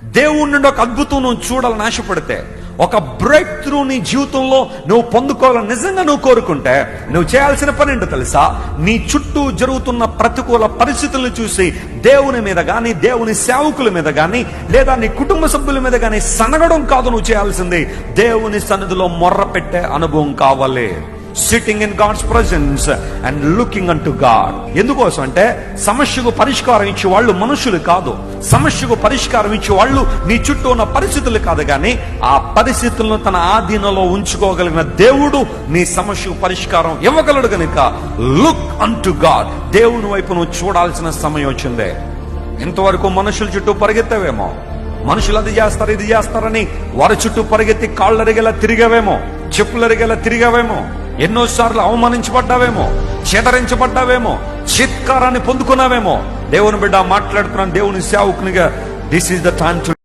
దేవుడి నుండి ఒక అద్భుతం నువ్వు చూడాలని ఆశపడితే, ఒక బ్రేక్ త్రూ నీ జీవితంలో నువ్వు పొందుకోవాలని నిజంగా నువ్వు కోరుకుంటే, నువ్వు చేయాల్సిన పని ఏంటో తెలుసా? నీ చుట్టూ జరుగుతున్న ప్రతికూల పరిస్థితులను చూసి దేవుని మీద గాని, దేవుని సేవకుల మీద గాని, లేదా నీ కుటుంబ సభ్యుల మీద గాని సనగడం కాదు నువ్వు చేయాల్సింది. దేవుని సన్నిధిలో మొర్ర పెట్టే అనుభవం కావాలి. Sitting in God's presence and looking unto God. ఎందుకోసం అంటే, సమస్యకు పరిష్కారం ఇచ్చే వాళ్ళు మనుషులు కాదు. సమస్యకు పరిష్కారం ఇచ్చే వాళ్ళు నీ చుట్టూ ఉన్న పరిస్థితులు కాదు, కానీ ఆ పరిస్థితులను తన ఆధీనంలో ఉంచుకోగలిగిన దేవుడు నీ సమస్యకు పరిష్కారం ఇవ్వగలడు. గనుక లుక్ అన్ టు గాడ్. దేవుని వైపు నువ్వు చూడాల్సిన సమయం వచ్చిందే. ఇంతవరకు మనుషుల చుట్టూ పరిగెత్తావేమో, మనుషులు అది చేస్తారు ఇది చేస్తారని వారి చుట్టూ పరిగెత్తి కాళ్ళు అరిగేలా తిరిగావేమో, చెప్పులు అరిగేలా తిరిగావేమో, ఎన్నోసార్లు అవమానించబడ్డావేమో, చేదరించబడ్డావేమో, చిత్కారాన్ని పొందుకున్నావేమో. దేవుని బిడ్డ మాట్లాడుతున్నాను, దేవుని సేవకునిగా, this is the time to